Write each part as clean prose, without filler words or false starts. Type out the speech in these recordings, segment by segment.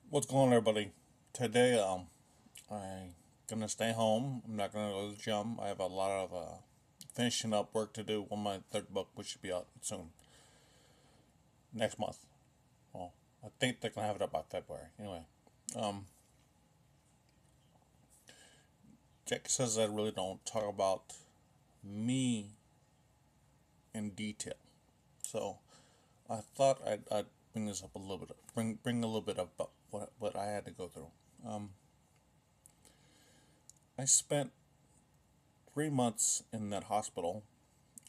What's going on, everybody? Today, I'm gonna stay home. I'm not gonna go to the gym. I have a lot of finishing up work to do on my third book, which should be out soon, next month. Well, I think they're gonna have it up by February. Anyway, um, Jack says I really don't talk about me in detail, so I thought I'd bring this up a little bit, bring a little bit about what I had to go through. Um, I spent 3 months in that hospital,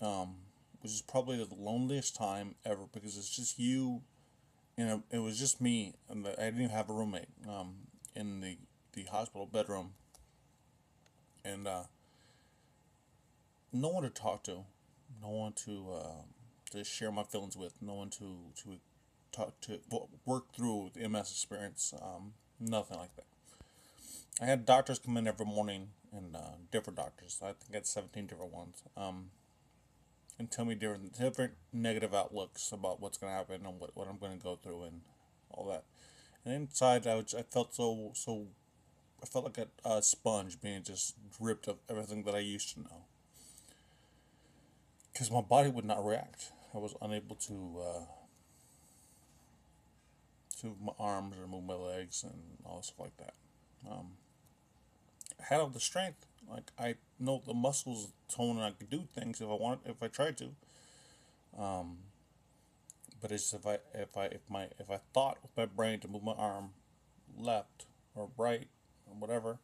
um, which is probably the loneliest time ever because it's just you. It was just me, and I didn't even have a roommate in the hospital bedroom, and no one to talk to, no one to share my feelings with, no one to talk to work through the MS experience. Nothing like that. I had doctors come in every morning, and different doctors. I think I had 17 different ones. And tell me different negative outlooks about what's going to happen and what I'm going to go through and all that. And inside, I felt I felt like a sponge being just ripped of everything that I used to know. Because my body would not react. I was unable to move my arms or move my legs and all stuff like that. Um, I had all the strength. Like I know the muscles tone and I could do things if I tried to. Um, but it's if I thought with my brain to move my arm left or right or whatever,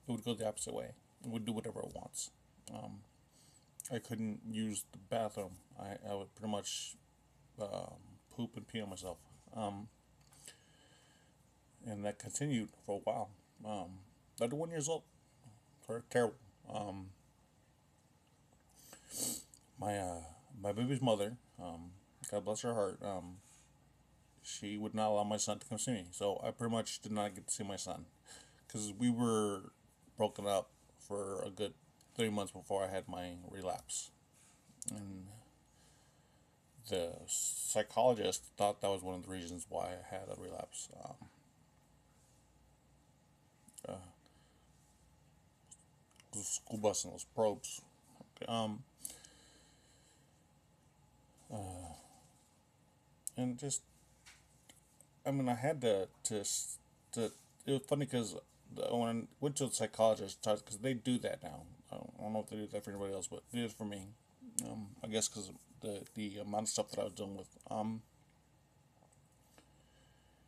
it would go the opposite way. It would do whatever it wants. Um, I couldn't use the bathroom. I would pretty much um, poop and pee on myself. Um, and that continued for a while. 31 years old. Terrible. Um, my my baby's mother, God bless her heart, she would not allow my son to come see me. So I pretty much did not get to see my son because we were broken up for a good 3 months before I had my relapse. And the psychologist thought that was one of the reasons why I had a relapse. Uh, School bus and those probes. Um, and just, I mean, I had to it was funny because when I went to the psychologist, because they do that now. I don't know if they do that for anybody else, but they did for me. I guess because the amount of stuff that I was dealing with.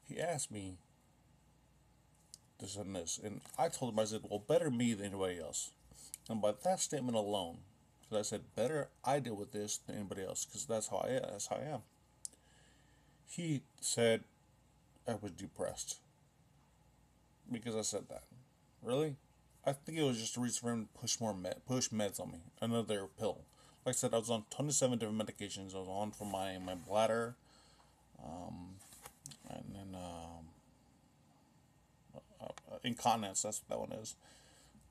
He asked me this and this, and I told him, I said, well, better me than anybody else. And by that statement alone, because I said, better I deal with this than anybody else, because that's how I am. He said I was depressed because I said that. Really? I think it was just a reason for him to push meds on me. Another pill. Like I said, I was on 27 different medications. I was on for my bladder, um, and then incontinence. That's what that one is.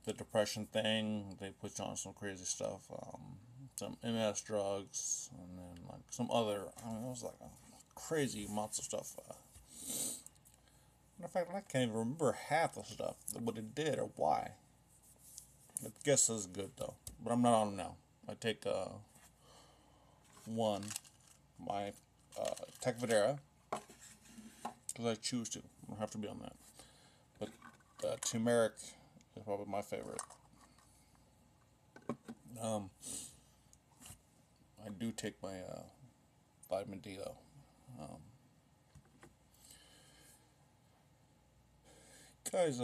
The depression thing. They put you on some crazy stuff. Some MS drugs, and then like some other. I mean, it was like crazy amounts of stuff. Matter of fact, I can't even remember half the stuff, what it did or why. I guess this is good though, but I'm not on them now. I take one, my Tecfidera, because I choose to. I don't have to be on that. But turmeric is probably my favorite. Um, I do take my vitamin D though. Um, guys,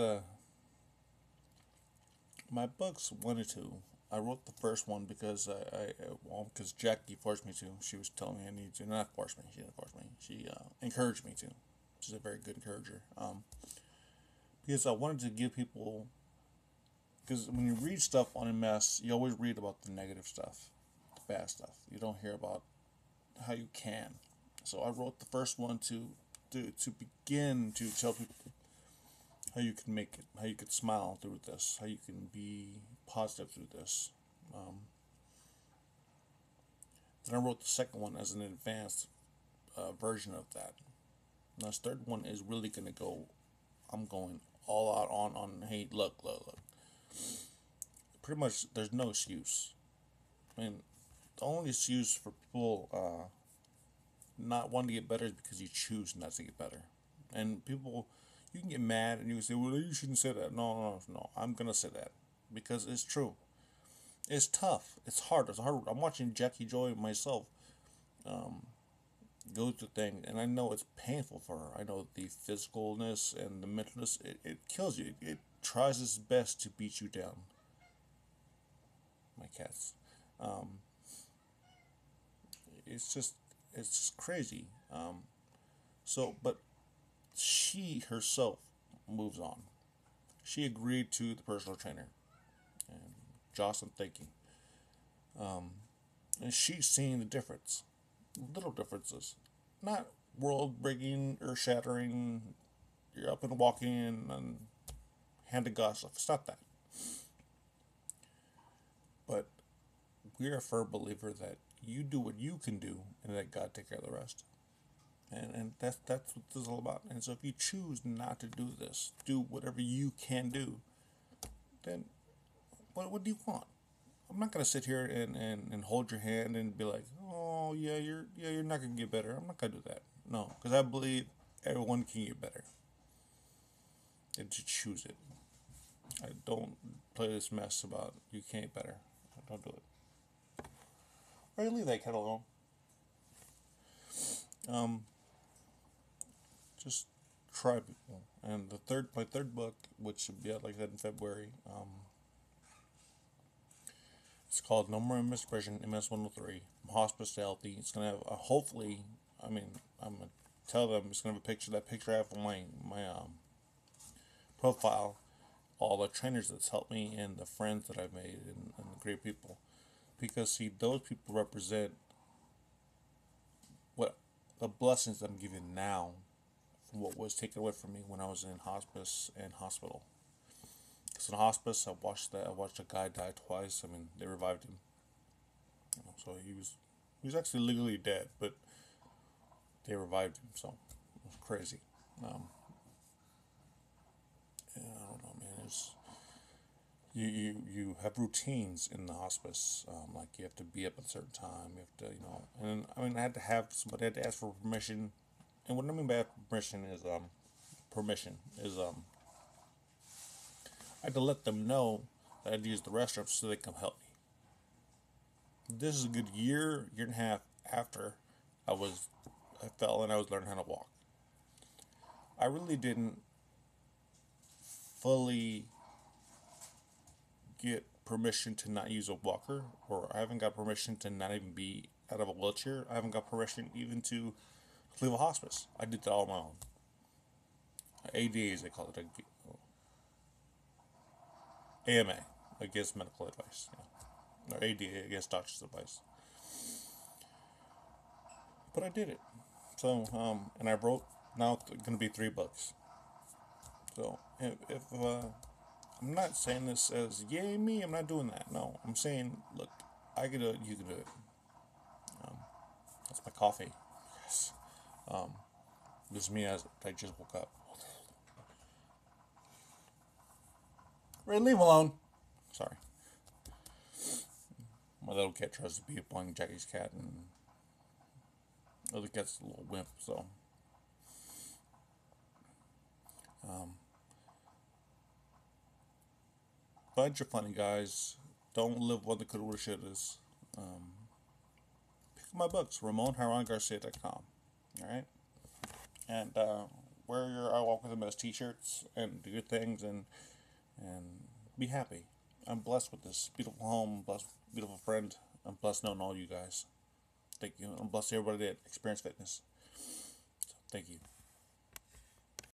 my books 1 and 2. I wrote the first one because because Jackie forced me to. She was telling me I need to. Not force me. She didn't force me. She encouraged me to. She's a very good encourager. Because I wanted to give people. Because when you read stuff on MS, you always read about the negative stuff, the bad stuff. You don't hear about how you can. So I wrote the first one to begin to tell people how you can make it, how you can smile through this, how you can be positive through this. Um, then I wrote the second one as an advanced version of that. And this third one is really going to go. I'm going all out on hey, look. Pretty much, there's no excuse. I mean, the only excuse for people not wanting to get better is because you choose not to get better. And people, you can get mad and you can say, well, you shouldn't say that. No. I'm going to say that because it's true. It's tough. It's hard. I'm watching Jackie Joy myself go through things, and I know it's painful for her. I know the physicalness and the mentalness, it kills you. It tries its best to beat you down. My cats. Um, it's just crazy. But she herself moves on. She agreed to the personal trainer, and Jocelyn thinking, and she's seeing the difference, little differences, not world breaking or shattering. You're up and walking and hand to God stuff. It's not that, but we're a firm believer that you do what you can do, and let God take care of the rest. And that's what this is all about. And so if you choose not to do this, do whatever you can do, then what do you want? I'm not gonna sit here and hold your hand and be like, oh you're not gonna get better. I'm not gonna do that. No, because I believe everyone can get better. And to choose it. I don't play this mess about you can't get better. Don't do it. Or leave that cat alone. Just try people. And my third book, which should be out like I said in February, it's called No More Misprision, MS-103. I'm hospice to healthy. It's gonna have hopefully. I mean, I'm gonna tell them it's gonna have a picture. That picture I have on my profile. All the trainers that's helped me and the friends that I've made and the great people, because see, those people represent what the blessings I'm giving now from what was taken away from me when I was in hospice and hospital. Because in hospice, I watched a guy die twice. I mean, they revived him. So he was actually legally dead, but they revived him. So it was crazy. Yeah, I don't know, man. You have routines in the hospice. Like you have to be up at a certain time. You have to, and I mean, I had to have somebody had to ask for permission. And what I mean by permission is I had to let them know that I'd use the restroom so they come help me. This is a good year and a half after I fell and I was learning how to walk. I really didn't fully get permission to not use a walker, or I haven't got permission to not even be out of a wheelchair. I haven't got permission even to leave a hospice. I did that all on my own. ADAs, they call it. AMA, against medical advice. Yeah. Or ADA, against doctor's advice. But I did it. So, and I wrote, now it's going to be 3 books. So, if I'm not saying this as, yay me, I'm not doing that. No, I'm saying, look, I can do it, you can do it. That's my coffee. Yes. This is me as I just woke up. Ray, leave alone. Sorry. My little cat tries to be upon Jackie's cat, and the other cat's a little wimp, so. Find your funny, guys. Don't live what the could woulda shouldas. Pick up my books, RamonHaronGarcia.com. Alright? And wear your I Walk with a Mess t-shirts and do your things and be happy. I'm blessed with this beautiful home, blessed with a beautiful friend. I'm blessed knowing all you guys. Thank you. I'm blessed everybody that experienced fitness. So, thank you.